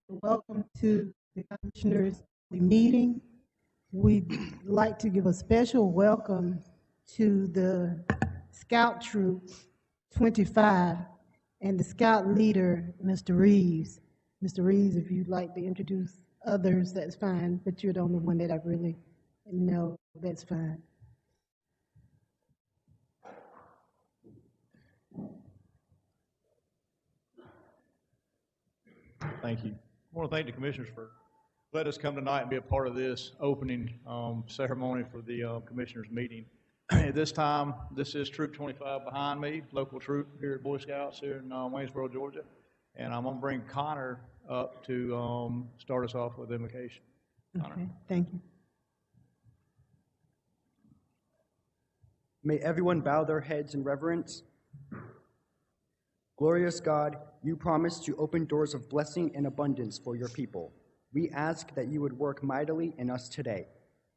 Welcome to the Commissioners' meeting. We'd like to give a special welcome to the Scout Troop 25 and the Scout leader, Mr. Reeves. Mr. Reeves, if you'd like to introduce others, that's fine, but you're the only one that I really know. That's fine. Thank you. I want to thank the commissioners for letting us come tonight and be a part of this opening ceremony for the commissioners meeting. At this time, this is Troop 25 behind me, local troop here at Boy Scouts here in Waynesboro, Georgia. And I'm going to bring Connor up to start us off with invocation. Connor. Okay, thank you. May everyone bow their heads in reverence. Glorious God, you promised to open doors of blessing and abundance for your people. We ask that you would work mightily in us today.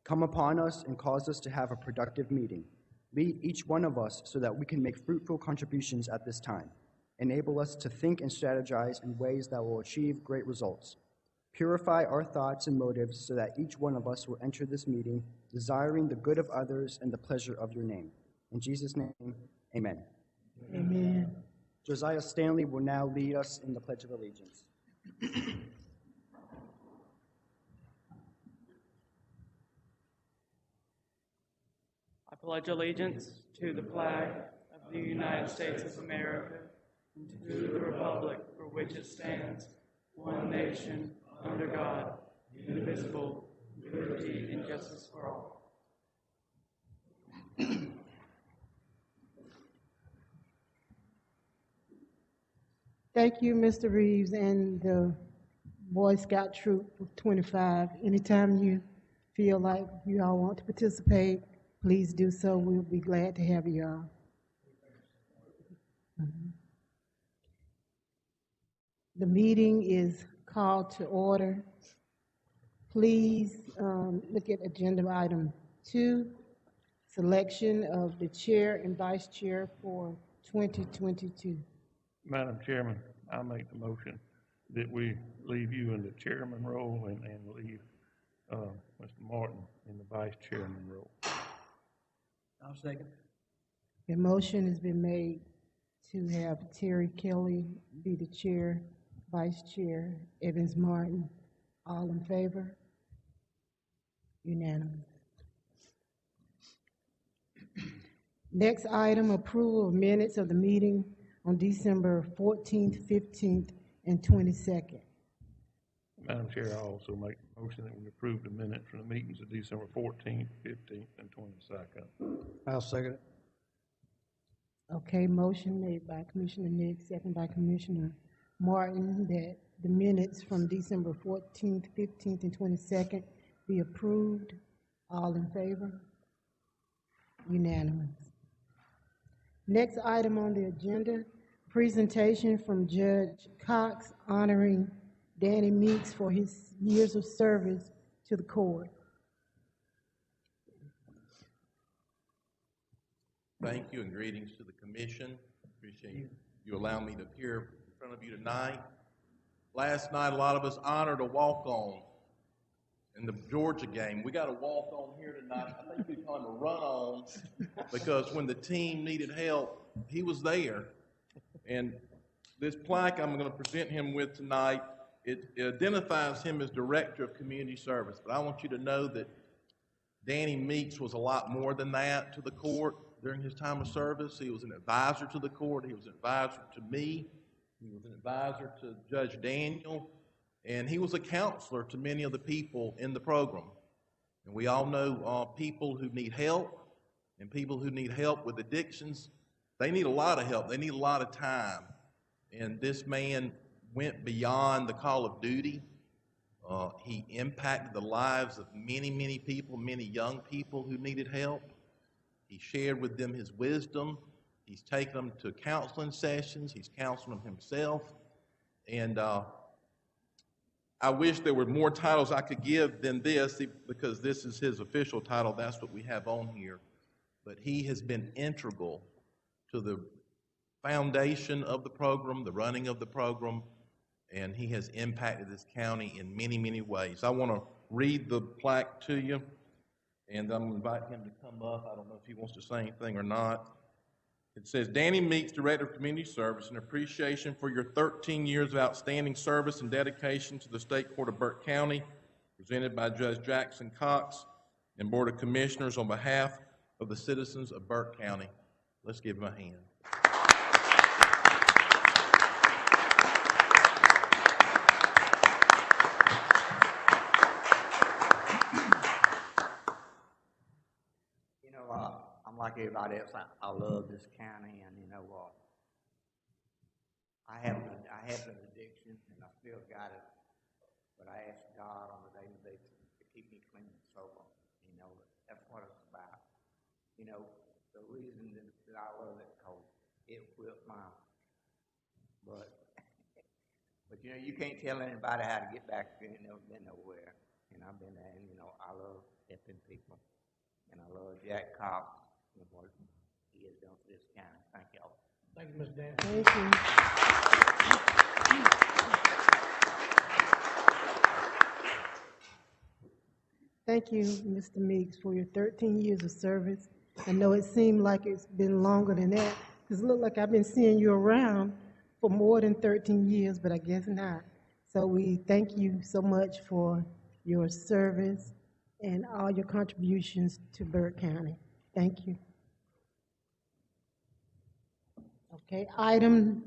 Come upon us and cause us to have a productive meeting. Lead each one of us so that we can make fruitful contributions at this time. Enable us to think and strategize in ways that will achieve great results. Purify our thoughts and motives so that each one of us will enter this meeting desiring the good of others and the pleasure of your name. In Jesus' name, amen. Amen. Josiah Stanley will now lead us in the Pledge of Allegiance. I pledge allegiance to the flag of the United States of America and to the republic for which it stands, one nation, under God, indivisible, with liberty and justice for all. Thank you, Mr. Reeves and the Boy Scout Troop of 25. Anytime you feel like you all want to participate, please do so. We'll be glad to have you all. The meeting is called to order. Please look at agenda item 2, selection of the chair and vice chair for 2022. Madam Chairman, I make the motion that we leave you in the chairman role and leave Mr. Martin in the vice chairman role. I'll second. The motion has been made to have Terry Kelly be the chair, vice chair, Evans Martin. All in favor? Unanimous. Next item, approval of minutes of the meeting on December 14th, 15th, and 22nd. Madam Chair, I also make the motion that we approve the minutes from the meetings of December 14th, 15th, and 22nd. I'll second it. Okay, motion made by Commissioner Nix, second by Commissioner Martin, that the minutes from December 14th, 15th, and 22nd be approved. All in favor? Unanimous. Next item on the agenda, presentation from Judge Cox honoring Danny Meeks for his years of service to the court. Thank you and greetings to the commission. Appreciate you allowing me to appear in front of you tonight. Last night, a lot of us honored a walk-on in the Georgia game. We got a walk-on here tonight. I think we call him a run-on because when the team needed help, he was there. And this plaque I'm going to present him with tonight, it identifies him as Director of Community Service. But I want you to know that Danny Meeks was a lot more than that to the court during his time of service. He was an advisor to the court. He was an advisor to me. He was an advisor to Judge Daniel. And he was a counselor to many of the people in the program. And we all know people who need help and people who need help with addictions. They need a lot of help. They need a lot of time. And this man went beyond the call of duty. He impacted the lives of many, many people, many young people who needed help. He shared with them his wisdom. He's taken them to counseling sessions. He's counseling them himself. And I wish there were more titles I could give than this, because this is his official title. That's what we have on here. But he has been integral to the foundation of the program, the running of the program, and he has impacted this county in many, many ways. I want to read the plaque to you, and I'm going to invite him to come up. I don't know if he wants to say anything or not. It says, Danny Meeks, Director of Community Service, in appreciation for your 13 years of outstanding service and dedication to the State Court of Burke County, presented by Judge Jackson Cox and Board of Commissioners on behalf of the citizens of Burke County. Let's give him a hand. I'm like everybody else. I love this county, and I have an addiction, and I still got it. But I ask God on a daily basis to keep me clean and sober. That's what it's about. The reason that I love it, because it whipped my. But you can't tell anybody how to get back if you ain't never been nowhere. And I've been there, and I love helping people, and I love Jack Cox. What he has done for this county. Thank y'all. Thank you, Mr. Dan. Thank you, Mr. Meeks, for your 13 years of service. I know it seemed like it's been longer than that, because it looked like I've been seeing you around for more than 13 years, but I guess not. So we thank you so much for your service and all your contributions to Burke County. Thank you. Okay, item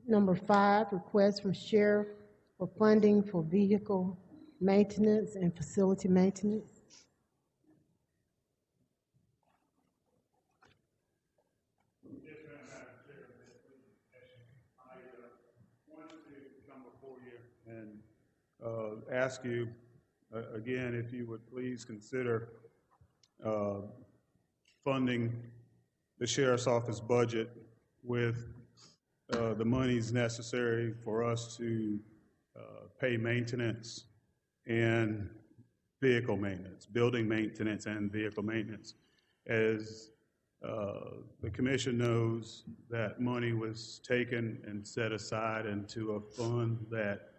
number 5, request from Sheriff for funding for vehicle maintenance and facility maintenance. Yes, Madam Chair, I wanted to come before you and ask you again if you would please consider funding the Sheriff's Office budget with the monies necessary for us to pay maintenance and vehicle maintenance, building maintenance and vehicle maintenance. As the Commission knows, that money was taken and set aside into a fund that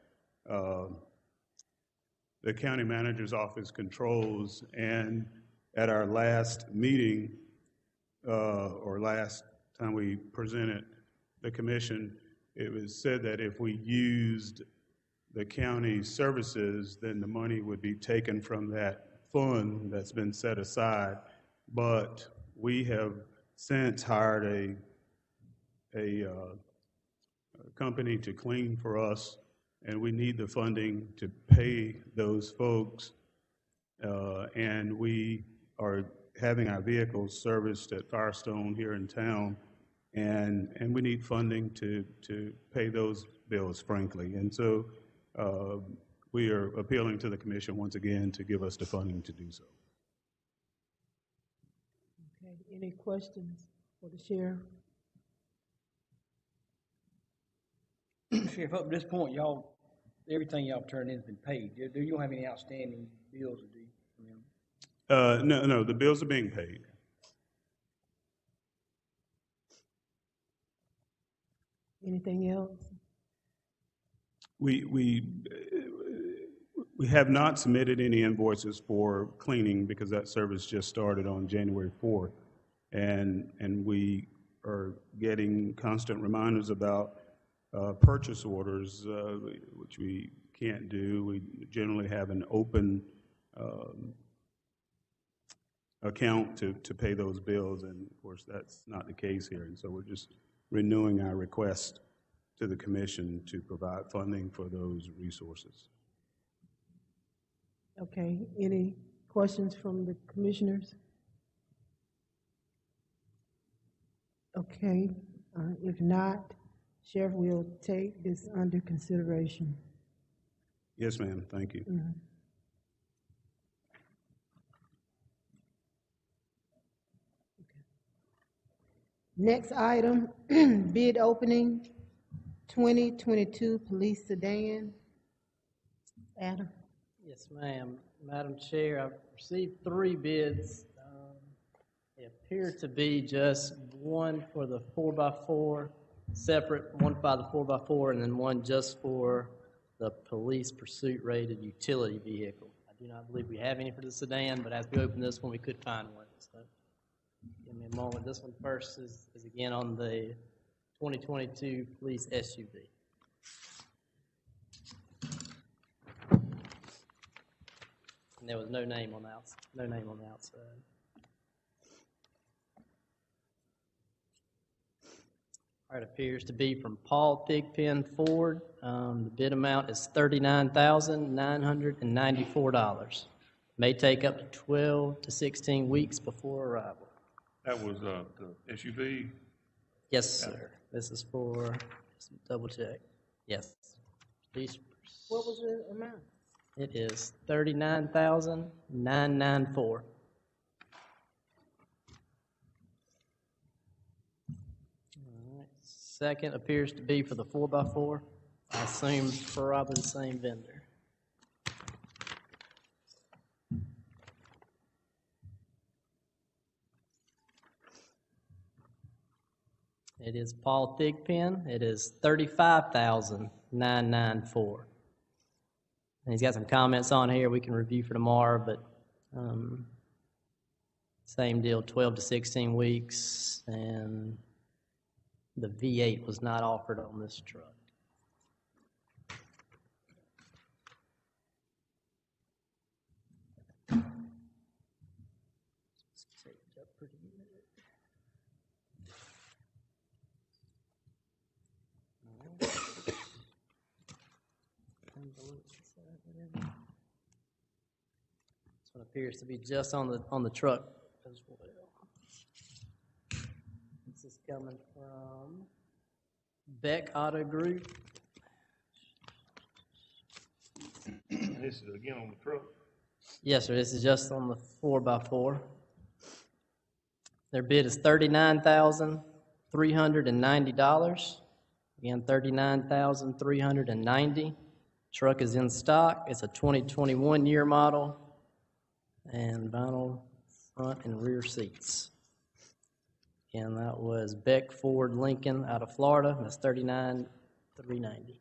the County Manager's Office controls, and at our last meeting, or last time we presented the Commission, it was said that if we used the county services, then the money would be taken from that fund that's been set aside. But we have since hired a company to clean for us, and we need the funding to pay those folks. And we are having our vehicles serviced at Firestone here in town, and we need funding to pay those bills, frankly. And so we are appealing to the Commission once again to give us the funding to do so. Okay, any questions for the Sheriff? Sheriff, up to this point, everything y'all turned in has been paid. Do you have any outstanding bills, or do you? No, the bills are being paid. Anything else? We have not submitted any invoices for cleaning because that service just started on January 4th, and we are getting constant reminders about purchase orders, which we can't do. We generally have an open account to pay those bills, and of course that's not the case here, and so we're just renewing our request to the Commission to provide funding for those resources. Okay, any questions from the commissioners? Okay, if not, Sheriff will take this under consideration. Yes, ma'am, thank you. Mm-hmm. Next item, bid opening, 2022 police sedan. Adam? Yes, ma'am. Madam Chair, I've received 3 bids. They appear to be just one for the 4x4, separate, one by the 4x4, and then one just for the police pursuit rated utility vehicle. I do not believe we have any for the sedan, but as we open this one, we could find one. So give me a moment. This one first is again on the 2022 police SUV. And there was no name on the outside. No name on the outside. All right, appears to be from Paul Thigpen Ford. The bid amount is $39,994. May take up to 12 to 16 weeks before arrival. That was, the SUV. Yes, sir. This is for, just double check. Yes. These, What was the amount? it is $39,994. All right. Second appears to be for the 4x4. I assume probably the same vendor. It is Paul Thigpen. It is $35,994. And he's got some comments on here we can review for tomorrow, but same deal, 12 to 16 weeks, and the V8 was not offered on this truck. It's taped up pretty good. This one appears to be just on the truck as well. This is coming from Beck Auto Group. This is again on the truck. Yes, sir. This is just on the 4x4. Their bid is $39,390. Again, $39,390. Truck is in stock. It's a 2021 year model, and vinyl front and rear seats. And that was Beck Ford Lincoln out of Florida. That's $39,390.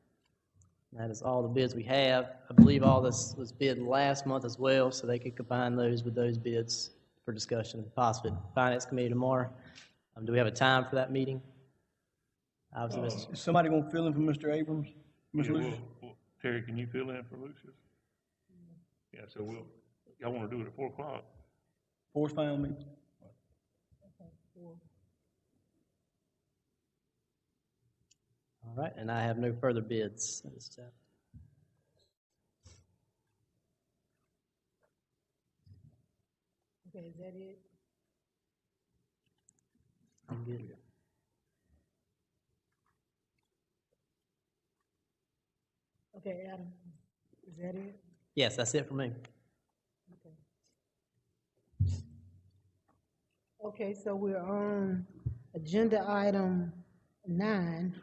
That is all the bids we have. I believe all this was bid last month as well, so they could combine those with those bids for discussion, possibly Finance Committee tomorrow. Do we have a time for that meeting? Obviously, Mr. Is somebody gonna fill in for Mr. Abrams? Mr. Yeah, Lucius? Terry, can you fill in for Lucius? Yeah, so y'all wanna do it at 4 o'clock? 4's fine with me. All right, and I have no further bids at this time. Okay, is that it? I'm good. Okay, Adam, is that it? Yes, that's it for me. Okay, so we're on agenda item 9,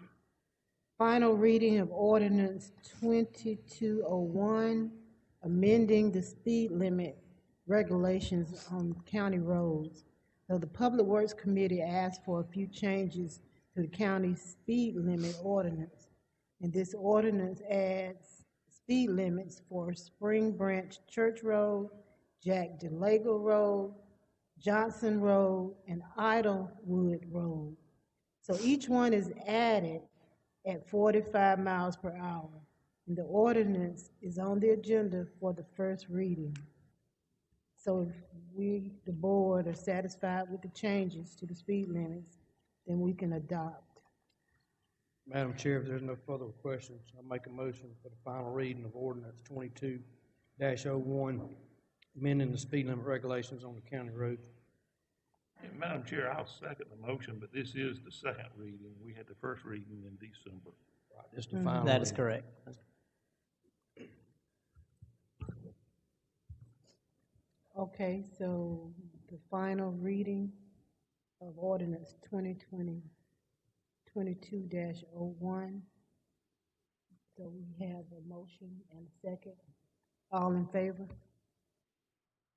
final reading of ordinance 2201, amending the speed limit regulations on county roads. So the Public Works Committee asked for a few changes to the county's speed limit ordinance. And this ordinance adds speed limits for Spring Branch Church Road, Jack DeLago Road, Johnson Road, and Idlewood Road. So each one is added at 45 miles per hour. And the ordinance is on the agenda for the first reading. So if we, the board, are satisfied with the changes to the speed limits, then we can adopt. Madam Chair, if there's no further questions, I'll make a motion for the final reading of ordinance 22-01, amending the speed limit regulations on the county road. Yeah, Madam Chair, I'll second the motion, but this is the second reading. We had the first reading in December. Right, this is the final That is reading. correct. Okay, so the final reading of ordinance 22-01. So we have a motion and a second. All in favor?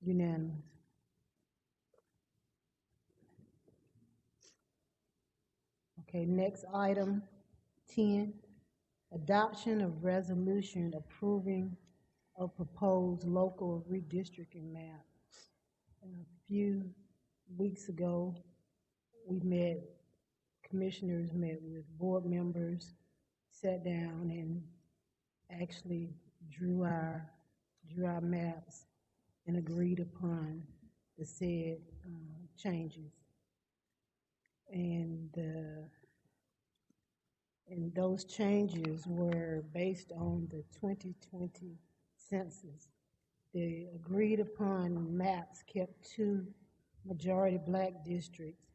Unanimous. Okay, next item, 10, adoption of resolution approving a proposed local redistricting map. A few weeks ago, commissioners met with board members, sat down and actually drew our maps and agreed upon the said changes. And those changes were based on the 2020 census. The agreed upon maps kept 2 majority black districts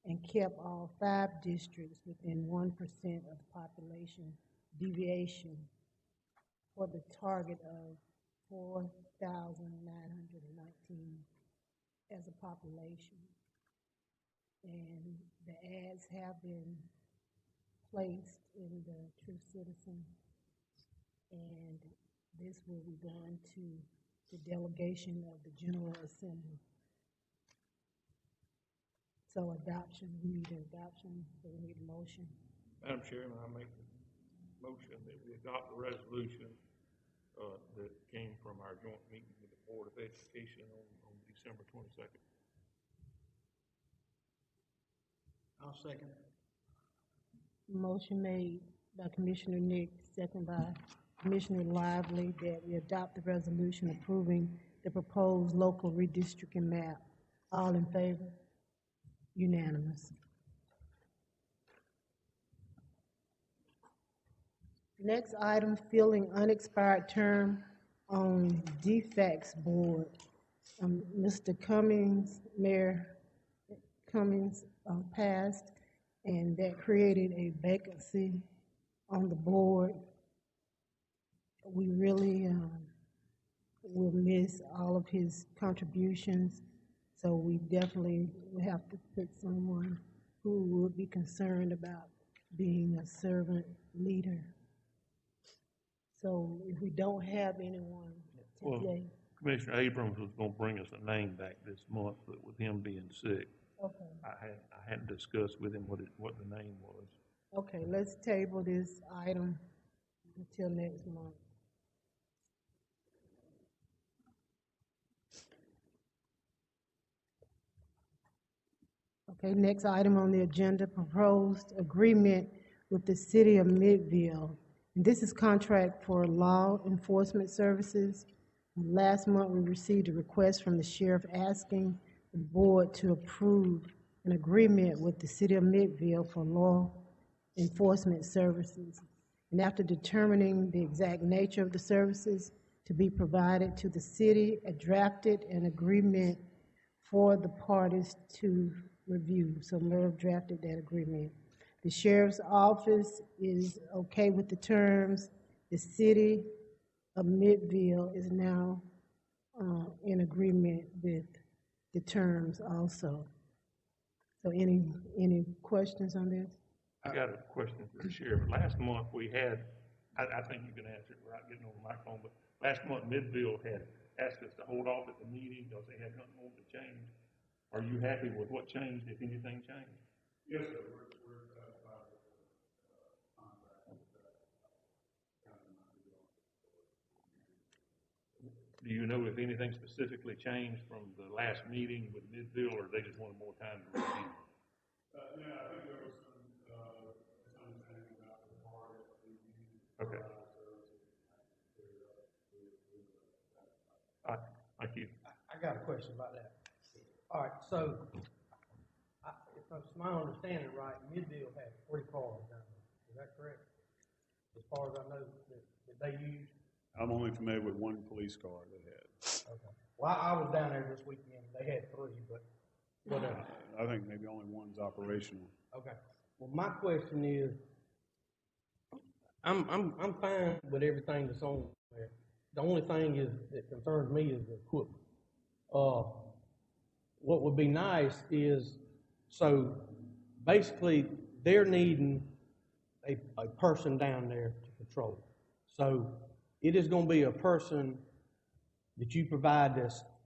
and kept all 5 districts within 1% of population deviation for the target of 4,919 as a population. And the ads have been placed in the True Citizen, and this will be going to the delegation of the General Assembly. So adoption, we need an adoption, so we need a motion. Madam Chairman, I make the motion that we adopt the resolution that came from our joint meeting with the Board of Education on December 22nd. I'll second. Motion made by Commissioner Nick, second by Commissioner Lively, that we adopt the resolution approving the proposed local redistricting map. All in favor? Unanimous. Next item, filling unexpired term on DFACS board. Mr. Cummings, Mayor Cummings, passed, and that created a vacancy on the board. We really will miss all of his contributions, so we definitely will have to pick someone who would be concerned about being a servant leader. So if we don't have anyone today. Commissioner Abrams was going to bring us a name back this month, but with him being sick, Okay. I hadn't discussed with him what the name was. Okay, let's table this item until next month. Okay, next item on the agenda, proposed agreement with the City of Midville. And this is contract for law enforcement services. Last month, we received a request from the sheriff asking the board to approve an agreement with the City of Midville for law enforcement services. And after determining the exact nature of the services to be provided to the city, drafted an agreement for the parties to review. So Merv drafted that agreement. The sheriff's office is okay with the terms. The City of Midville is now in agreement with the terms also. So any questions on this? I got a question for the sheriff. Last month we had, I think you can answer it without getting on the microphone, but last month Midville had asked us to hold off at the meeting because they had nothing more to change. Are you happy with what changed, if anything changed? Yes, sir. We're satisfied with the contract. Do you know if anything specifically changed from the last meeting with Midville, or they just wanted more time to review? Yeah, I think there was some misunderstanding about the part of the meeting. Okay. Thank you. I got a question about that. All right, so if it's my understanding right, Midville had 3 cars down there. Is that correct? As far as I know, that they used? I'm only familiar with one police car they had. Okay. Well, I was down there this weekend. They had 3, but whatever. I think maybe only one's operational. Okay. Well, my question is, I'm fine with everything that's on there. The only thing that concerns me is the equipment. What would be nice is, so basically they're needing a person down there to patrol. So it is going to be a person that you provide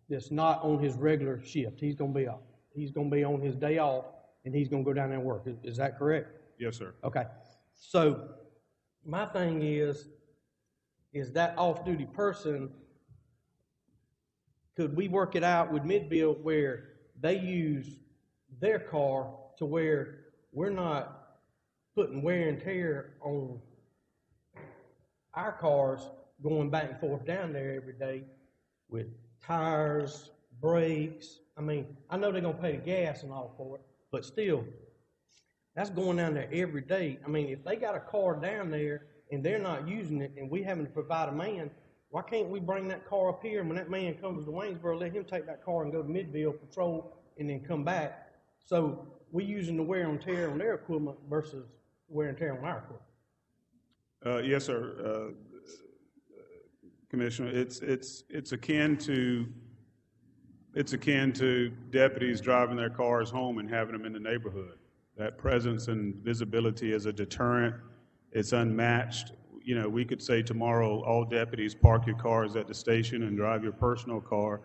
that's not on his regular shift. He's going to be on his day off, and he's going to go down there and work. Is that correct? Yes, sir. Okay. So my thing is that off-duty person, could we work it out with Midville where they use their car to where we're not putting wear and tear on our cars going back and forth down there every day with tires, brakes? I mean, I know they're gonna pay the gas and all for it, but still, that's going down there every day. I mean, if they got a car down there and they're not using it and we having to provide a man, why can't we bring that car up here and when that man comes to Waynesboro, let him take that car and go to Midville, patrol, and then come back? So we're using the wear and tear on their equipment versus wear and tear on our equipment. Yes, sir. Commissioner, it's akin to deputies driving their cars home and having them in the neighborhood. That presence and visibility is a deterrent. It's unmatched. You know, we could say tomorrow, all deputies park your cars at the station and drive your personal car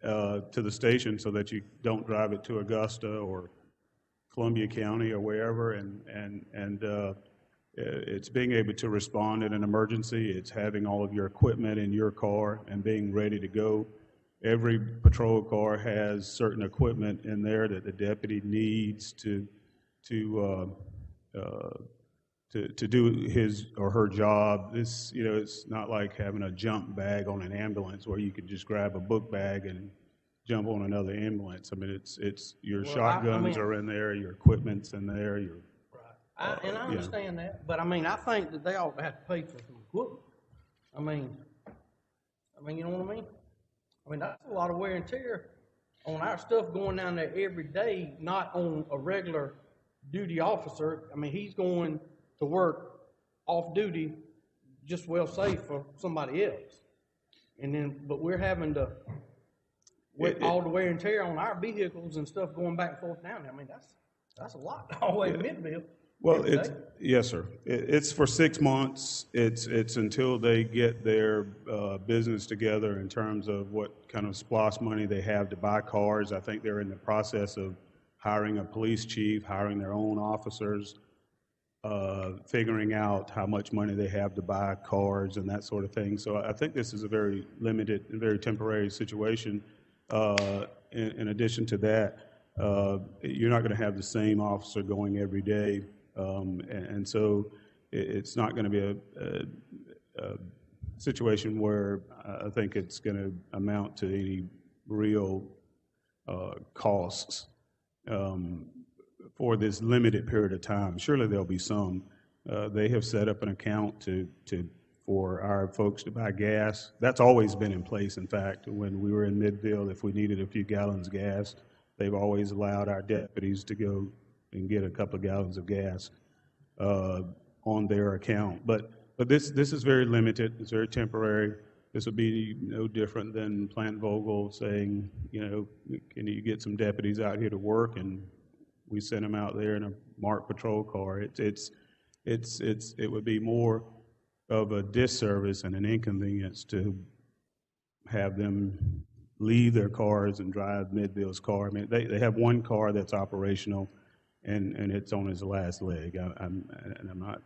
to the station so that you don't drive it to Augusta or Columbia County or wherever. It's being able to respond in an emergency. It's having all of your equipment in your car and being ready to go. Every patrol car has certain equipment in there that the deputy needs to do his or her job. This, you know, it's not like having a jump bag on an ambulance where you can just grab a book bag and jump on another ambulance. I mean, it's your shotguns are in there, your equipment's in there, your. And I understand that, but I mean, I think that they ought to have to pay for some equipment. I mean, you know what I mean? I mean, that's a lot of wear and tear on our stuff going down there every day, not on a regular duty officer. I mean, he's going to work off duty just well safe for somebody else. And then, but we're having to, with all the wear and tear on our vehicles and stuff going back and forth down there. I mean, that's a lot all the way to Midville. Well, yes, sir. It's for 6 months. It's until they get their business together in terms of what kind of SPLOST money they have to buy cars. I think they're in the process of hiring a police chief, hiring their own officers, figuring out how much money they have to buy cars and that sort of thing. So I think this is a very limited and very temporary situation. In addition to that, you're not going to have the same officer going every day. And so it's not going to be a situation where I think it's going to amount to any real costs for this limited period of time. Surely there'll be some. They have set up an account for our folks to buy gas. That's always been in place. In fact, when we were in Midville, if we needed a few gallons of gas, they've always allowed our deputies to go and get a couple of gallons of gas on their account. But this is very limited. It's very temporary. This will be no different than Plant Vogel saying, you know, can you get some deputies out here to work? And we sent them out there in a marked patrol car. It would be more of a disservice and an inconvenience to have them leave their cars and drive Midville's car. I mean, they have one car that's operational, and it's on its last leg. I'm not.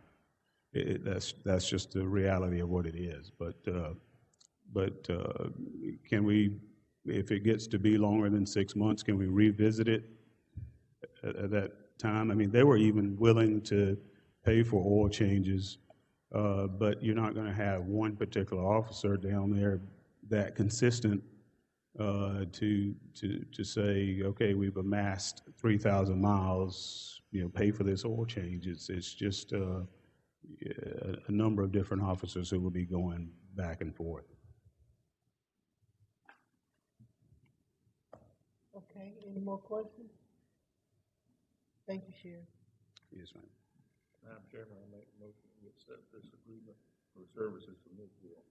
That's just the reality of what it is. But can we, if it gets to be longer than 6 months, can we revisit it at that time? I mean, they were even willing to pay for oil changes, but you're not going to have one particular officer down there that consistent to say, okay, we've amassed 3,000 miles, you know, pay for this oil change. It's just a number of different officers who will be going back and forth. Okay, any more questions? Thank you, Sheriff. Yes, ma'am. Madam Chairman, I make a motion to accept this agreement for services for Midville.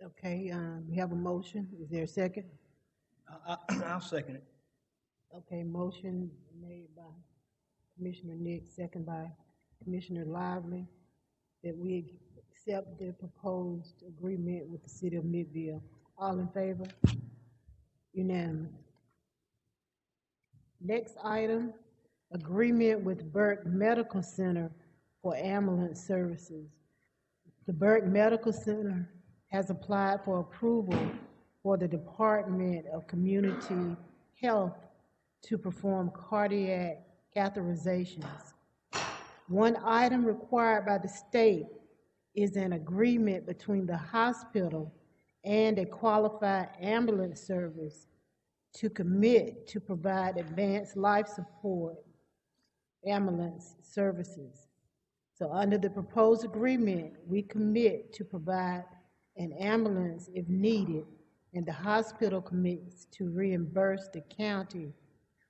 Okay, we have a motion. Is there a second? I'll second it. Okay, motion made by Commissioner Nick, second by Commissioner Lively, that we accept the proposed agreement with the City of Midville. All in favor? Unanimous. Next item, agreement with Burke Medical Center for ambulance services. The Burke Medical Center has applied for approval for the Department of Community Health to perform cardiac catheterizations. One item required by the state is an agreement between the hospital and a qualified ambulance service to commit to provide advanced life support ambulance services. So under the proposed agreement, we commit to provide an ambulance if needed, and the hospital commits to reimburse the county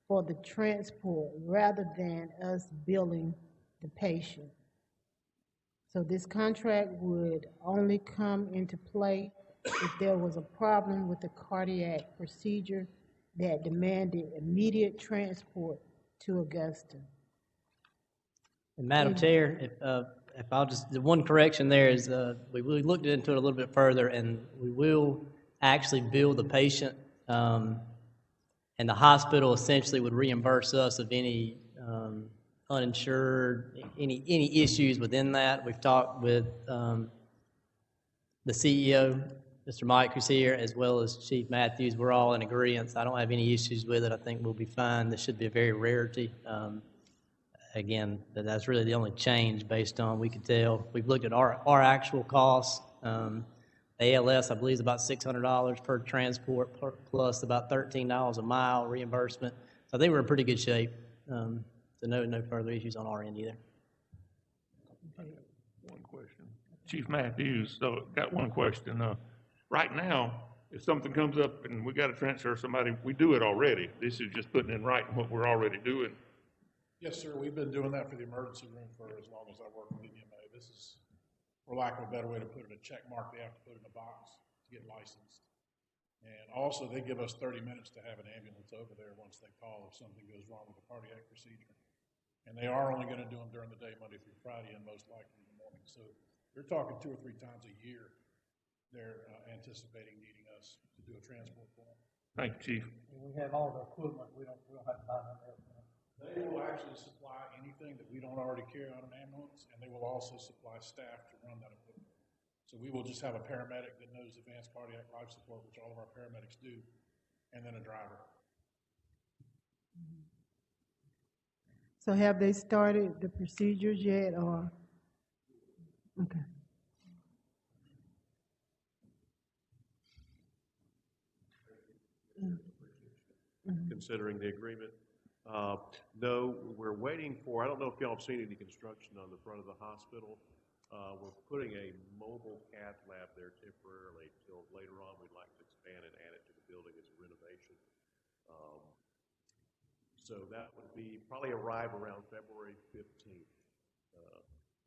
for the transport rather than us billing the patient. So this contract would only come into play if there was a problem with the cardiac procedure that demanded immediate transport to Augusta. And Madam Chair, if I'll just, the one correction there is, we looked into it a little bit further, and we will actually bill the patient, and the hospital essentially would reimburse us of any uninsured, any issues within that. We've talked with the CEO, Mr. Mike, who's here, as well as Chief Matthews. We're all in agreement. I don't have any issues with it. I think we'll be fine. This should be a very rarity. Again, that's really the only change based on, we could tell. We've looked at our actual costs. ALS, I believe, is about $600 per transport, plus about $13 a mile reimbursement. So I think we're in pretty good shape. So no further issues on our end either. One question. Chief Matthews, so got one question. Right now, if something comes up and we got to transfer somebody, we do it already. This is just putting in writing what we're already doing. Yes, sir. We've been doing that for the emergency room for as long as I work with EMA. This is, for lack of a better way to put it, a check mark they have to put in a box to get licensed. And also, they give us 30 minutes to have an ambulance over there once they call if something goes wrong with a cardiac procedure. And they are only going to do them during the day, Monday through Friday, and most likely in the morning. So you're talking 2 or 3 times a year they're anticipating needing us to do a transport for them. Thank you, Chief. We have all the equipment, we don't have to buy none of that. They will actually supply anything that we don't already carry on an ambulance, and they will also supply staff to run that equipment. So we will just have a paramedic that knows advanced cardiac life support, which all of our paramedics do, and then a driver. So have they started the procedures yet, or? Okay. Considering the agreement. No, we're waiting for, I don't know if y'all have seen any construction on the front of the hospital. We're putting a mobile cath lab there temporarily till later on we'd like to expand and add it to the building as a renovation. So that would be probably arrive around February 15th.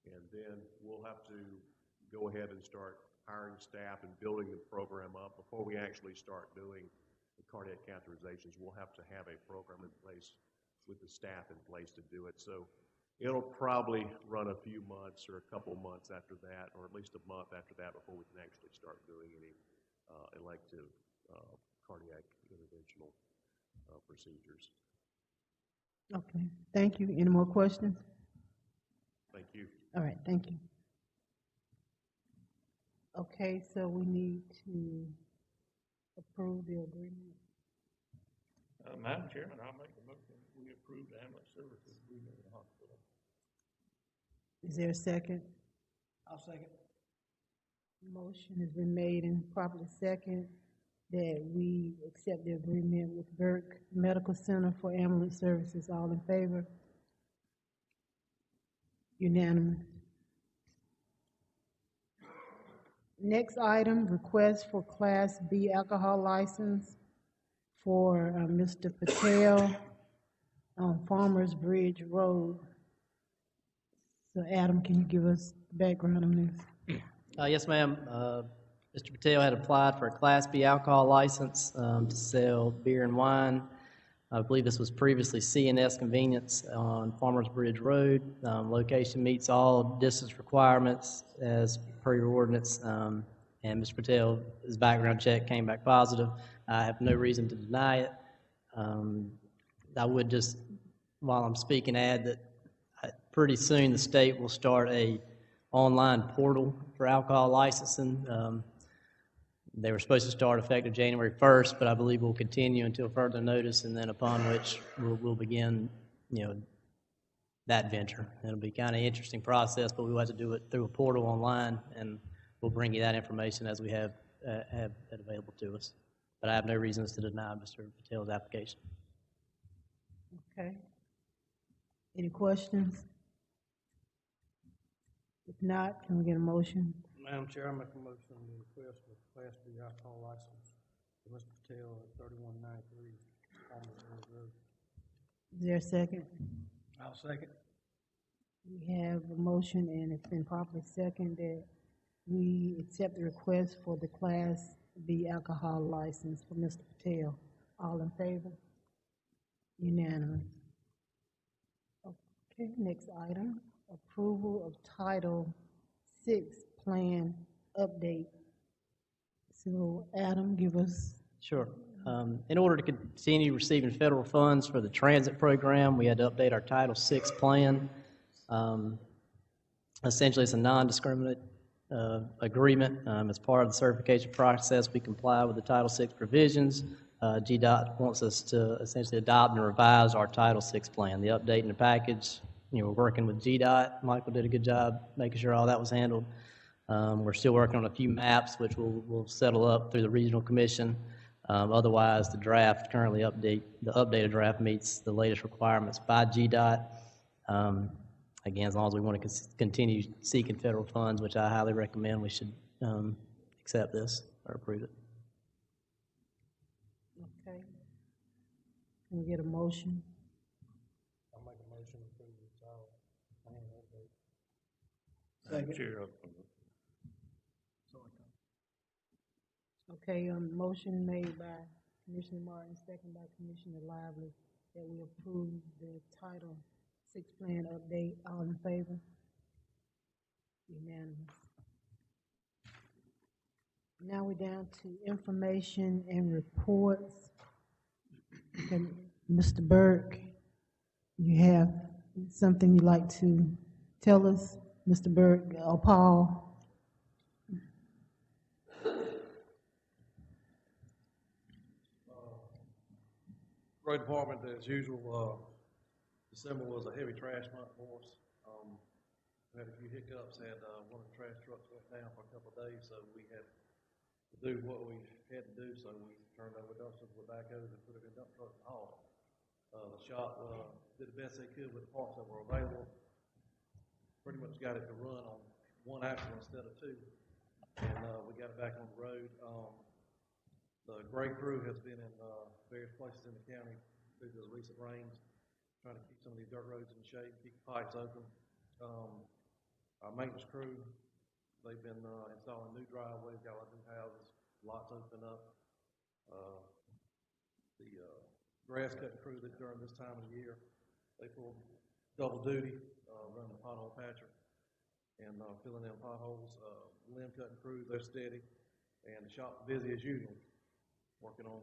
And then we'll have to go ahead and start hiring staff and building the program up before we actually start doing the cardiac catheterizations. We'll have to have a program in place with the staff in place to do it. So it'll probably run a few months or a couple months after that, or at least a month after that before we can actually start doing any elective cardiac interventional procedures. Okay, thank you. Any more questions? Thank you. All right, thank you. Okay, so we need to approve the agreement. Madam Chairman, I'll make a motion that we approve the ambulance services agreement with the hospital. Is there a second? I'll second. Motion has been made and properly second that we accept the agreement with Burke Medical Center for ambulance services. All in favor? Unanimous. Next item, request for Class B alcohol license for Mr. Patel on Farmers Bridge Road. So Adam, can you give us background on this? Yes, ma'am. Mr. Patel had applied for a Class B alcohol license to sell beer and wine. I believe this was previously C&S Convenience on Farmers Bridge Road. Location meets all distance requirements as per your ordinance. And Mr. Patel's background check came back positive. I have no reason to deny it. I would just, while I'm speaking, add that pretty soon the state will start a online portal for alcohol licensing. They were supposed to start effective January 1st, but I believe will continue until further notice, and then upon which we'll begin, that venture. It'll be kind of interesting process, but we'll have to do it through a portal online, and we'll bring you that information as we have it available to us. But I have no reasons to deny Mr. Patel's application. Okay. Any questions? If not, can we get a motion? Madam Chair, I make a motion to request for Class B alcohol license for Mr. Patel at 3193 Palmer Road. Is there a second? I'll second. We have a motion, and it's been properly seconded that we accept the request for the Class B alcohol license for Mr. Patel. All in favor? Unanimous. Okay, next item, approval of Title VI Plan Update. So, Adam, give us. Sure. In order to continue receiving federal funds for the transit program, we had to update our Title VI plan. Essentially, it's a non-discriminate agreement. As part of the certification process, we comply with the Title VI provisions. GDOT wants us to essentially adopt and revise our Title VI plan. The update in the package, we're working with GDOT. Michael did a good job making sure all that was handled. We're still working on a few maps, which we'll settle up through the regional commission. Otherwise, the draft currently the updated draft meets the latest requirements by GDOT. Again, as long as we want to continue seeking federal funds, which I highly recommend, we should accept this or approve it. Okay. Can we get a motion? I'll make a motion to approve the child plan update. Madam Chair, Okay, motion made by Commissioner Martin, second by Commissioner Lively, that we approve the Title VI Plan Update. All in favor? Unanimous. Now we're down to information and reports. Okay, Mr. Burke, you have something you'd like to tell us? Mr. Burke or Paul? Road Department, as usual, December was a heavy trash month for us. We had a few hiccups, had one of the trash trucks went down for a couple of days, so we had to do what we had to do, so we turned over dumpsters with backhoes and put it in dump trucks and hauled. The shop did the best they could with the parts that were available. Pretty much got it to run on one axle instead of two, and we got it back on the road. The grade crew has been in various places in the county due to the recent rains, trying to keep some of these dirt roads in shape, keep the pipes open. Our maintenance crew, they've been installing new driveways, got a lot of new houses, lots open up. The grass cutting crew that during this time of the year, they pull double duty, running the pothole patcher and filling in potholes. Limb cutting crew, they're steady, and the shop's busy as usual, working on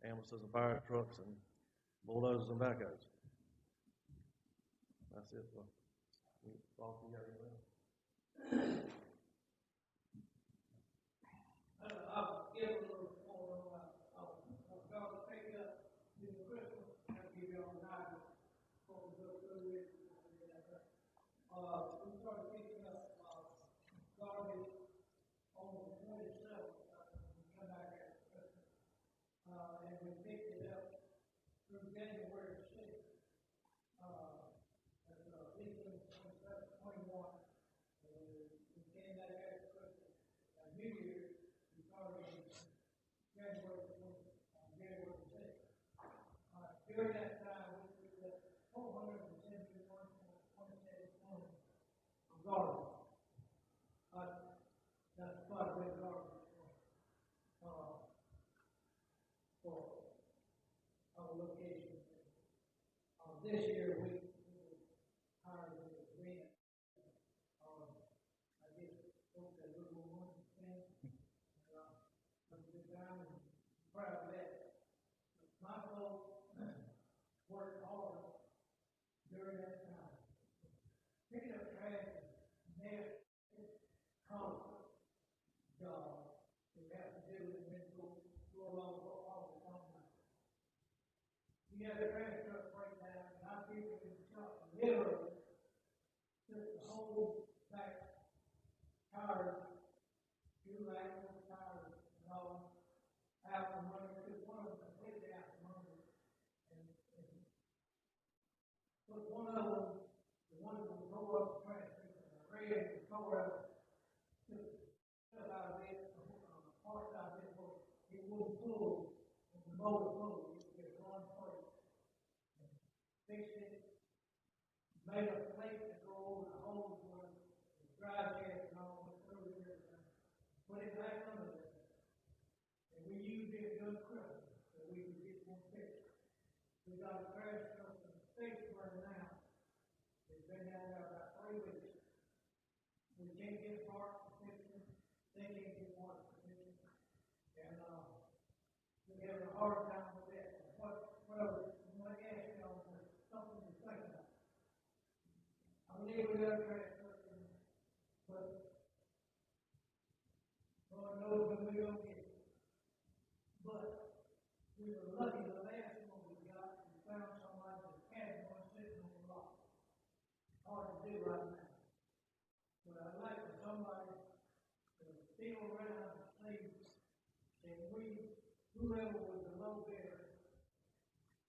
ambulances and fire trucks and bulldozers and backhoes. That's it. Paul, you got anything? I'll give a little more. I'll take up the Christmas. I'll give you all the night before we go through it. We started picking up garbage on the 27th. We come back after Christmas, and we picked it up through January 6th. That's 21. We came back after Christmas. New Year, we started in January 6th. During that time, we picked up 471.27 tons of garbage. That's quite a bit of garbage for our location. This year, we hired a grant. I guess folks had a little more money to spend. I'm proud of that. My folks worked hard during that time. you had a trash truck break down, and I people in the shop literally took the whole back tires, two axle tires, and all, out from under, took one of them completely out from under, and put one of them, the one that would go up the trash, red, and tore out, took stuff out of it, parts out of it, but it wouldn't pull, and the motor pulled, it would get one place. Fixed it, made a plate to go over the holes where the dry gas and all went through and everything. Put it back under there. And we used it during Christmas, so we could get one fixed. We got a trash truck in the state running out. It's been down there about 3 weeks. We can't get parts to fix it. They can't get parts to fix it. And we're having a hard time with that. Well, I ask y'all for something to think about. I believe we got a trash truck, but Lord knows when we don't get it. But we were lucky the last one we got, we found somebody that had one sitting on the lot. Hard to do right now. But I'd like for somebody to feel around and see that whoever was the low bidder,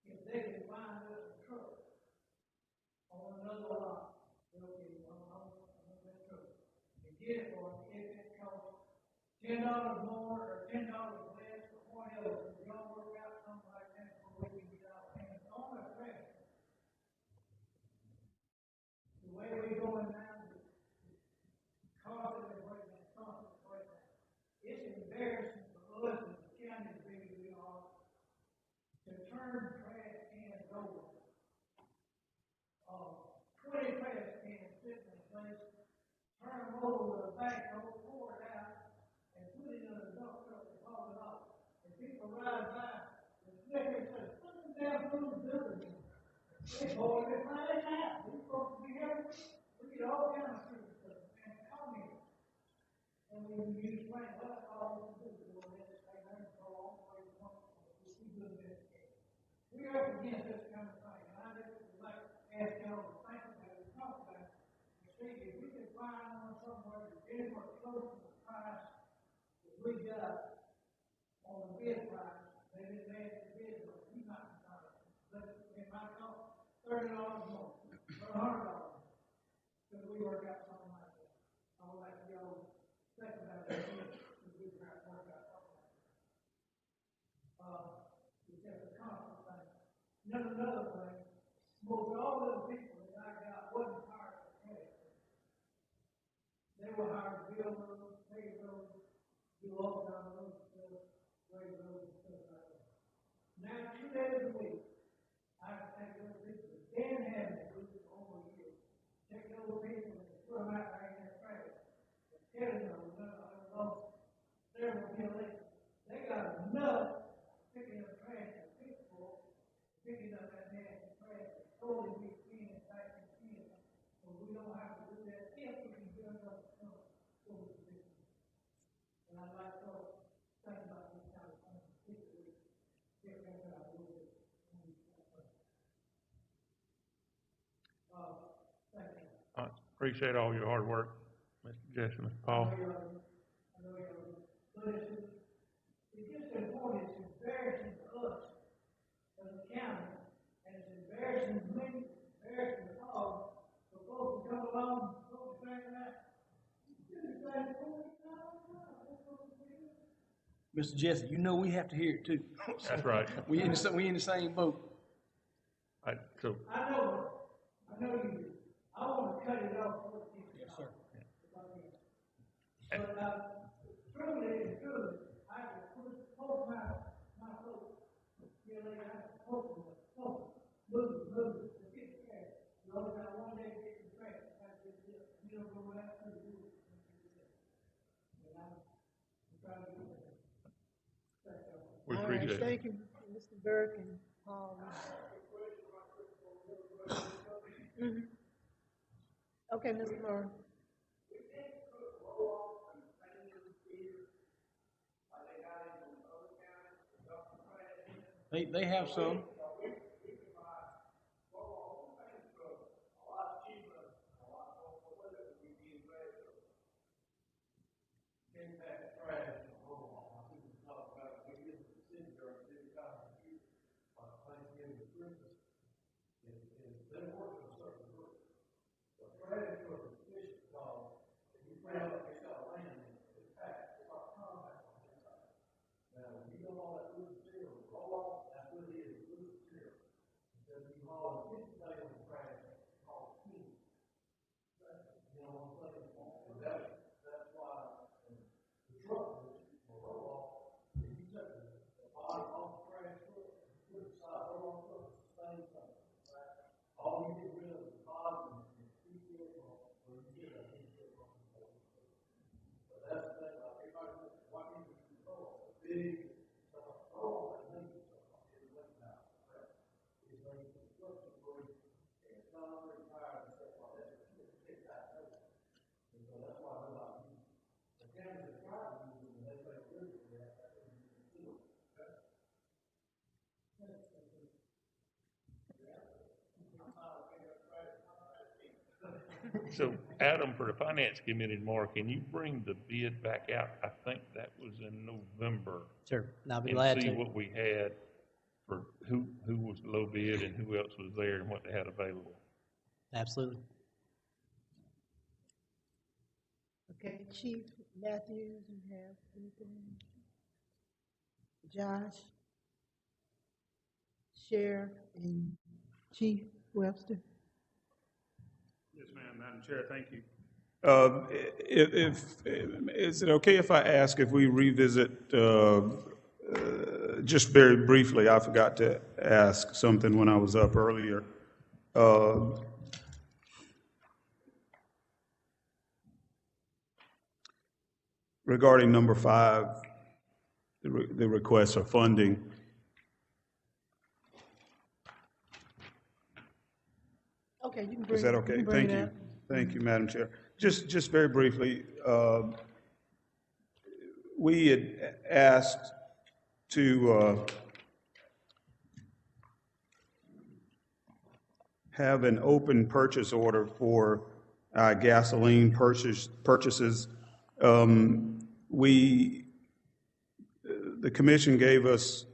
if they can find us a truck on another lot, they'll get on that truck and get it for us if it costs $10 more or $10 less or whatever. If y'all work out something like that where we can get our hands on the trash. The way we're going now, constantly breaking down. It's embarrassing for us as the county big as we are to turn trash cans over. 20 trash cans sitting in place, turn them over with a backhoe, pour it out, and put it in a dump truck and haul it off. And people ride by and flick it and say, put them down through the building. They haul it right out. We're supposed to be here. We get all kinds of stuff and come here. And when you explain what all we do, we'll let it stay there and go all the way to one. We're up against this kind of thing, and I just would like to ask y'all to think about it, talk about it, and see if we can find one somewhere that's anywhere close to the price that we got on the bid price. Maybe it's bad to bid, but we might find it. But it might cost $30 more, or $100, because we work out something like that. I would like y'all to think about it, if we try to work out something like that. It's just a constant thing. Another thing, most all of the people that I got wasn't hired for cash. They were hired to build roads, pave roads, do all kinds of road stuff, grade roads and stuff like that. Now, 2 days a week, I have to take those people that Dan had me do it over a year. Take those people and put them out there in that trash. And tell them, several years they got enough picking up trash and picking up that nasty trash and totally be clean and back and clean. So we don't have to do that if we can build up some over the business. And I'd like to think about this kind of thing, particularly if that's what I do with it. Thank you. Appreciate all your hard work, Mr. Jesse, Mr. Paul. But it's just important, it's embarrassing to us as a county, and it's embarrassing to me, it's embarrassing to all, for folks to come along, folks to think that, Mr. Jesse, you know we have to hear it too. That's right. We in the same boat. So I know you do. I want to cut it off for you. Yes, sir. But truly and truly, I can poke my foot. You know, I can poke them, move, to get the trash. You only got one day to get the trash. You don't go out to do it. And I'm trying to do that. we appreciate it. Thank you, Mr. Burke and Paul. Okay, Mr. Murray. They have some. bring back trash and roll off. I think we talked about it, we get the city during the city time, Thanksgiving and Christmas, is they work in a certain group. The trash truck is fish called, if you bring up, it's got land in it, it's packed, it's like compact on the inside. Now, when you go all that loose material, roll off, that's what it is, loose material. Because you haul 50 days of trash, it's called team. You know what I'm saying? And that's why the truck will roll off. If you take the body off the trash truck, put it side roll off truck, it's the same thing. Right? All you get rid of is the body and keep it off, or you get a piece of it off. But that's the thing, like everybody says, why can't you control it? Big stuff, all that needs stuff, it's like now, right? It's like construction work, and concrete tires and stuff like that, it's take that over. And so that's why we're not using it. The county is trying to use it, and they say, really, that's what you can do. Okay? So, Adam, for the finance committee tomorrow, can you bring the bid back out? I think that was in November. Sure, I'll be glad And see to. what we had for who was low bid and who else was there and what they had available. Absolutely. Okay, Chief Matthews, you have anything? Josh? Sheriff and Chief Webster? Yes, ma'am, Madam Chair, thank you. Is it okay if I ask if we revisit, just very briefly, I forgot to ask something when I was up earlier. Regarding number 5, the request for funding. Okay, you can bring. Is that you okay? can bring Thank it you. up. Thank you, Madam Chair. Just very briefly, we had asked to have an open purchase order for gasoline purchases. The commission gave us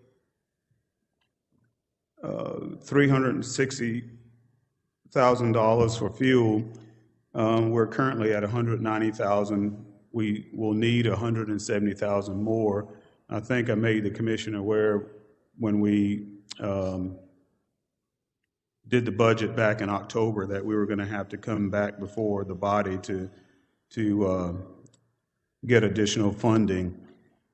$360,000 for fuel. We're currently at $190,000. We will need $170,000 more. I think I made the commission aware when we did the budget back in October that we were going to have to come back before the body to get additional funding.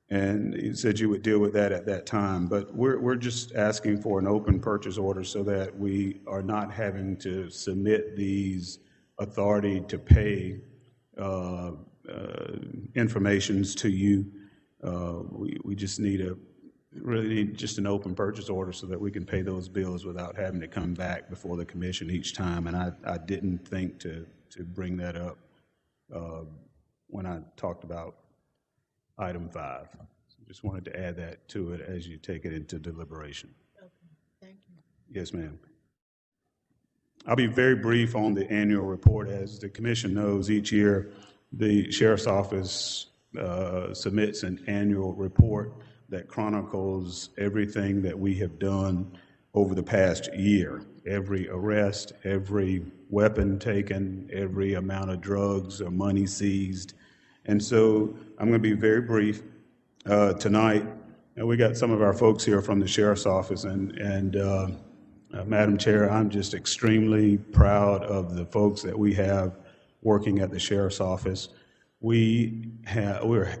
And you said you would deal with that at that time. But we're just asking for an open purchase order so that we are not having to submit these authority to pay informations to you. We just really need just an open purchase order so that we can pay those bills without having to come back before the commission each time. And I didn't think to bring that up when I talked about item 5. So just wanted to add that to it as you take it into deliberation. Okay, thank you. Yes, ma'am. I'll be very brief on the annual report. As the commission knows, each year the Sheriff's Office submits an annual report that chronicles everything that we have done over the past year. Every arrest, every weapon taken, every amount of drugs or money seized. And so I'm going to be very brief tonight. We got some of our folks here from the Sheriff's Office, and Madam Chair, I'm just extremely proud of the folks that we have working at the Sheriff's Office. We're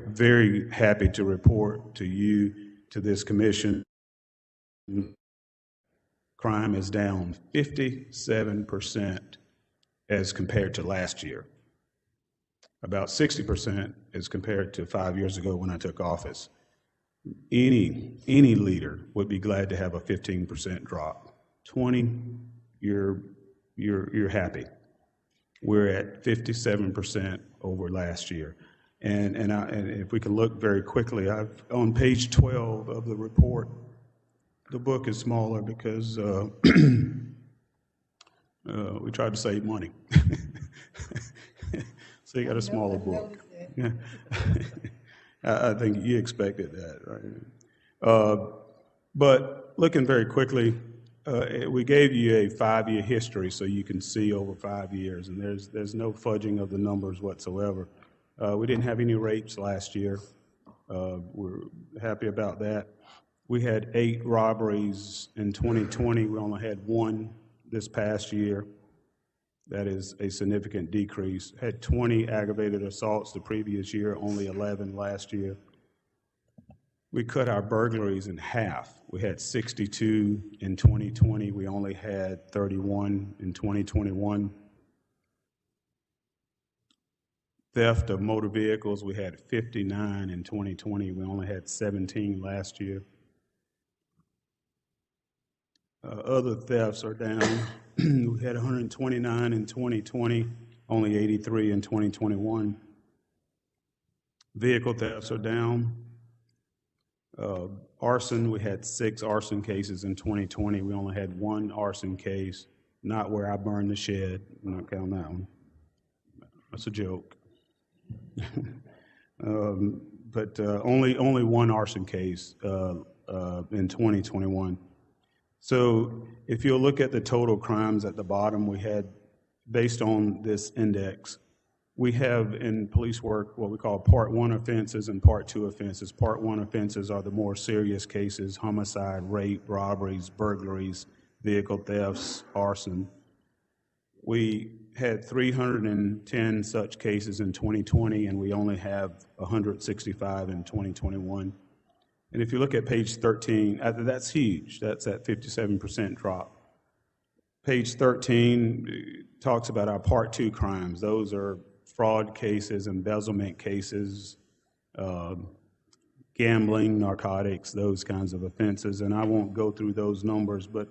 very happy to report to you, to this commission, crime is down 57% as compared to last year. About 60% as compared to 5 years ago when I took office. Any leader would be glad to have a 15% drop. 20, you're happy. We're at 57% over last year. And if we can look very quickly, on page 12 of the report, the book is smaller because we tried to save money. So you got a smaller book. Yeah. I think you expected that, right? But looking very quickly, we gave you a 5-year history so you can see over 5 years, and there's no fudging of the numbers whatsoever. We didn't have any rapes last year. We're happy about that. We had 8 robberies in 2020. We only had 1 this past year. That is a significant decrease. Had 20 aggravated assaults the previous year, only 11 last year. We cut our burglaries in half. We had 62 in 2020. We only had 31 in 2021. Theft of motor vehicles, we had 59 in 2020. We only had 17 last year. Other thefts are down. We had 129 in 2020, only 83 in 2021. Vehicle thefts are down. Arson, we had 6 arson cases in 2020. We only had 1 arson case, not where I burned the shed. I'm not counting that one. That's a joke. But only 1 arson case in 2021. So if you'll look at the total crimes at the bottom, we had, based on this index, we have in police work what we call Part 1 offenses and Part 2 offenses. Part 1 offenses are the more serious cases: homicide, rape, robberies, burglaries, vehicle thefts, arson. We had 310 such cases in 2020, and we only have 165 in 2021. And if you look at page 13, that's huge. That's at 57% drop. Page 13 talks about our Part 2 crimes. Those are fraud cases, embezzlement cases, gambling, narcotics, those kinds of offenses. And I won't go through those numbers, but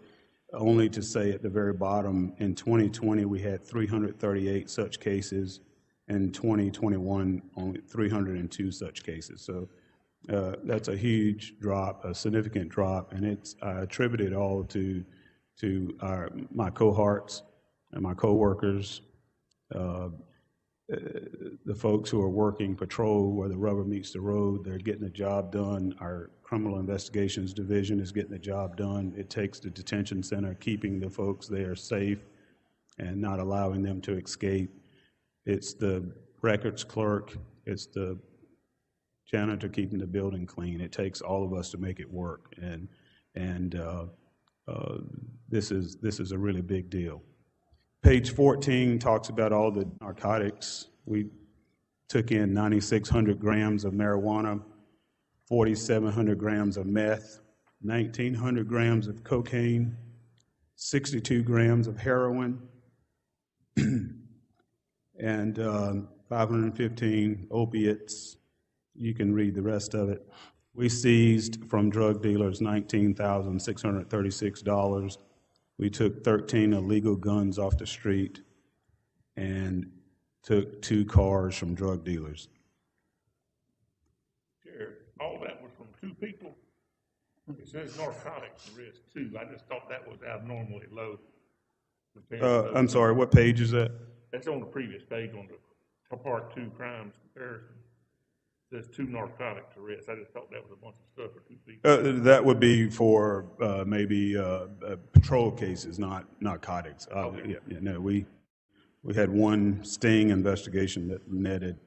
only to say at the very bottom, in 2020, we had 338 such cases. In 2021, only 302 such cases. So that's a huge drop, a significant drop, and it's attributed all to my cohorts and my coworkers, the folks who are working patrol where the rubber meets the road. They're getting the job done. Our criminal investigations division is getting the job done. It takes the detention center keeping the folks there safe and not allowing them to escape. It's the records clerk. It's the janitor keeping the building clean. It takes all of us to make it work, and this is a really big deal. Page 14 talks about all the narcotics. We took in 9,600 grams of marijuana, 4,700 grams of meth, 1,900 grams of cocaine, 62 grams of heroin, and 515 opiates. You can read the rest of it. We seized from drug dealers $19,636. We took 13 illegal guns off the street and took 2 cars from drug dealers. Sheriff, all that was from 2 people? It says narcotics arrest 2. I just thought that was abnormally low. I'm sorry, what page is that? That's on the previous page on the Part 2 crimes comparison. It says 2 narcotics arrests. I just thought that was a bunch of stuff for 2 people. That would be for maybe patrol cases, not narcotics. Okay. No, we had 1 sting investigation that netted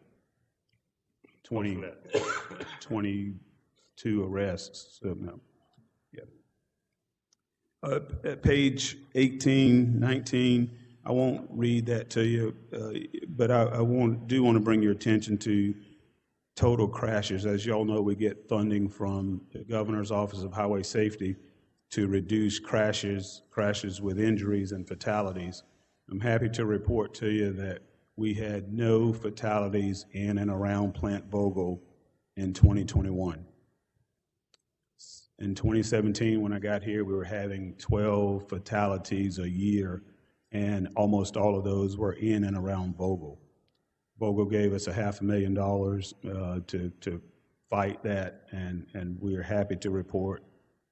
22 arrests. So no, yeah. At page 18, 19, I won't read that to you, but I do want to bring your attention to total crashes. As you all know, we get funding from the Governor's Office of Highway Safety to reduce crashes with injuries and fatalities. I'm happy to report to you that we had no fatalities in and around Plant Vogel in 2021. In 2017, when I got here, we were having 12 fatalities a year, and almost all of those were in and around Vogel. Vogel gave us $500,000 to fight that, and we are happy to report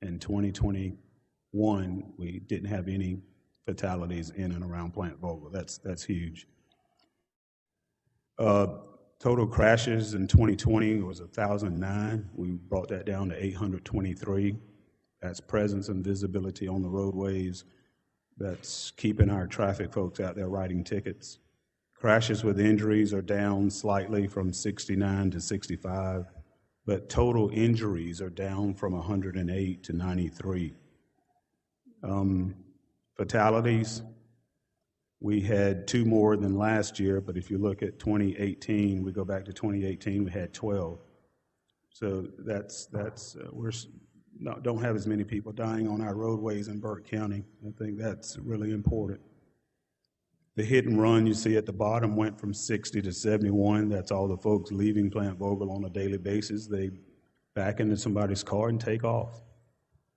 in 2021 we didn't have any fatalities in and around Plant Vogel. That's huge. Total crashes in 2020 was 1,009. We brought that down to 823. That's presence and visibility on the roadways. That's keeping our traffic folks out there writing tickets. Crashes with injuries are down slightly from 69 to 65, but total injuries are down from 108 to 93. Fatalities, we had 2 more than last year, but if you look at 2018, we go back to 2018, we had 12. So don't have as many people dying on our roadways in Burke County. I think that's really important. The hit and run you see at the bottom went from 60 to 71. That's all the folks leaving Plant Vogel on a daily basis. They back into somebody's car and take off.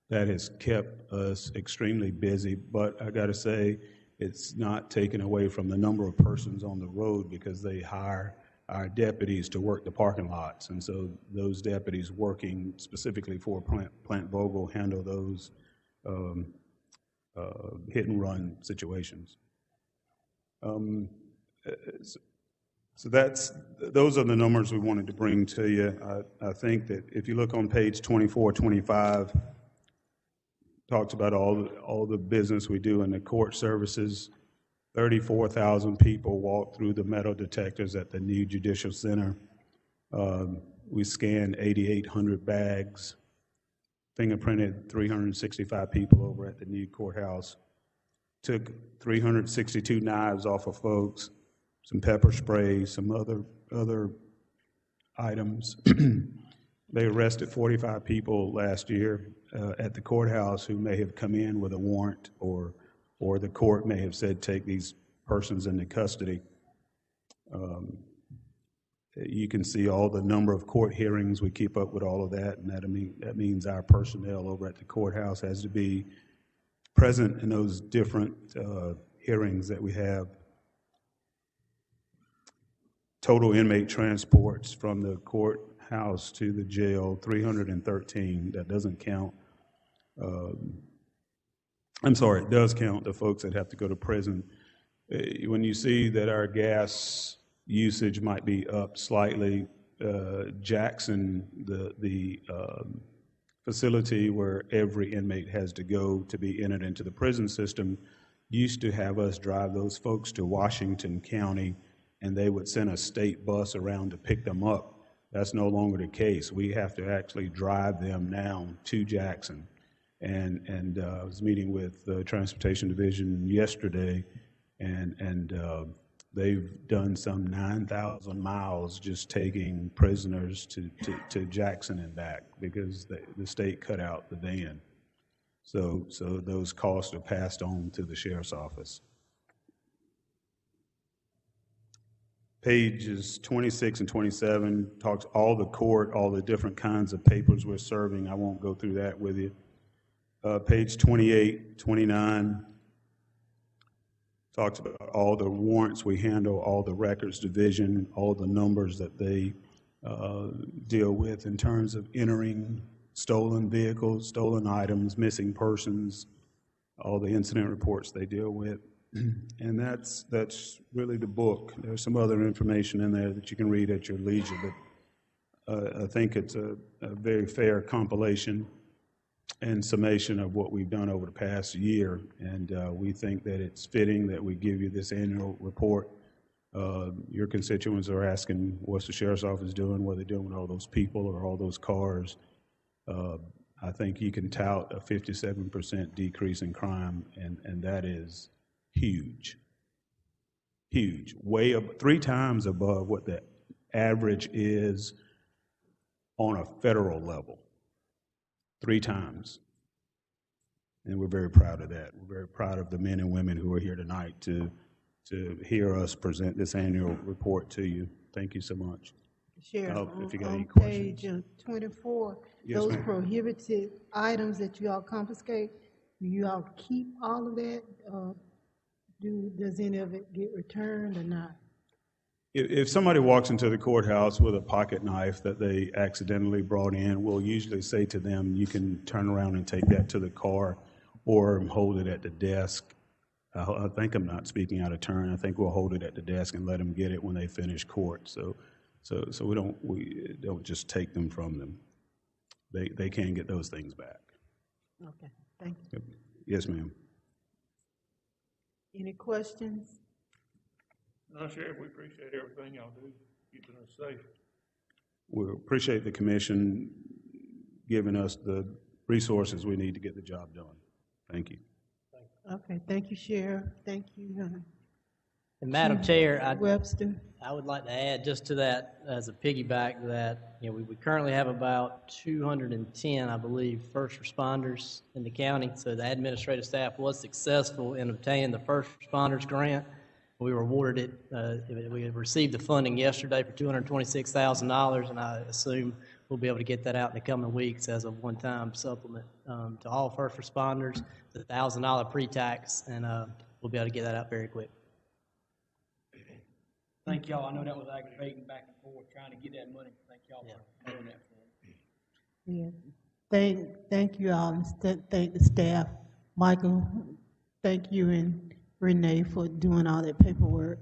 That has kept us extremely busy, but I gotta say, it's not taken away from the number of persons on the road because they hire our deputies to work the parking lots. And so those deputies working specifically for Plant Vogel handle those hit and run situations. So those are the numbers we wanted to bring to you. I think that if you look on page 24, 25, talks about all the business we do in the court services. 34,000 people walk through the metal detectors at the new Judicial Center. We scanned 8,800 bags, fingerprinted 365 people over at the new courthouse, took 362 knives off of folks, some pepper spray, some other items. They arrested 45 people last year at the courthouse who may have come in with a warrant, or the court may have said, take these persons into custody. You can see all the number of court hearings. We keep up with all of that, and that means our personnel over at the courthouse has to be present in those different hearings that we have. Total inmate transports from the courthouse to the jail, 313. That doesn't count. I'm sorry, it does count the folks that have to go to prison. When you see that our gas usage might be up slightly, Jackson, the facility where every inmate has to go to be entered into the prison system, used to have us drive those folks to Washington County, and they would send a state bus around to pick them up. That's no longer the case. We have to actually drive them now to Jackson. And I was meeting with the Transportation Division yesterday, and they've done some 9,000 miles just taking prisoners to Jackson and back because the state cut out the van. So those costs are passed on to the sheriff's office. Pages 26 and 27 talks all the court, all the different kinds of papers we're serving. I won't go through that with you. Page 28, 29 talks about all the warrants we handle, all the records division, all the numbers that they deal with in terms of entering stolen vehicles, stolen items, missing persons, all the incident reports they deal with. And that's really the book. There's some other information in there that you can read at your leisure, but I think it's a very fair compilation and summation of what we've done over the past year, and we think that it's fitting that we give you this annual report. Your constituents are asking, what's the sheriff's office doing, what are they doing with all those people or all those cars? I think you can tout a 57% decrease in crime, and that is huge, huge, way up, 3 times above what the average is on a federal level. 3 times. And we're very proud of that. We're very proud of the men and women who are here tonight to hear us present this annual report to you. Thank you so much. Sheriff, if you got any on questions. page 24, Yes, those ma'am. prohibited items that you all confiscate, do you all keep all of that? Does any of it get returned or not? If somebody walks into the courthouse with a pocket knife that they accidentally brought in, we'll usually say to them, you can turn around and take that to the car or hold it at the desk. I think I'm not speaking out of turn. I think we'll hold it at the desk and let them get it when they finish court. So So we don't just take them from them. They can get those things back. Okay, thank you. Yes, ma'am. Any questions? No, Sheriff, we appreciate everything y'all do, keeping us safe. We appreciate the commission giving us the resources we need to get the job done. Thank you. Okay, thank you, Sheriff. Thank you, And Madam Chair, Webster. I would like to add just to that as a piggyback that, we currently have about 210, I believe, first responders in the county. So the administrative staff was successful in obtaining the first responders grant. We were awarded it, we received the funding yesterday for $226,000, and I assume we'll be able to get that out in the coming weeks as a one-time supplement to all first responders. It's $1,000 pre-tax, and we'll be able to get that out very quick. Thank y'all. I know that was aggravating back and forth trying to get that money. Thank y'all for doing that for me. Yeah. Thank you all, and thank the staff. Michael, thank you, and Renee for doing all that paperwork.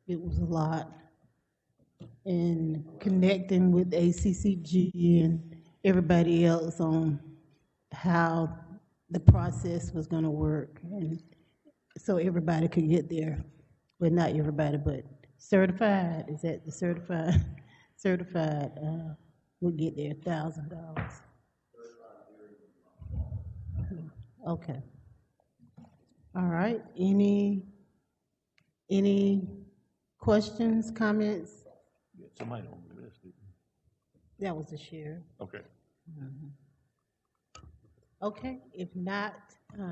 It was a lot. And connecting with ACCG and everybody else on how the process was gonna work, and so everybody could get there. Well, not everybody, but certified, is that the certified? Certified would get there $1,000. Okay. All right, any questions, comments? Somebody on the list, didn't That was the sheriff. you? Okay. Okay, if not,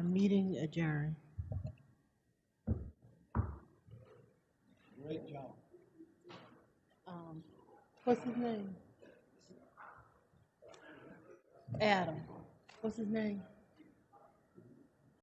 meeting adjourned. Great job. What's his name? Adam. What's his name?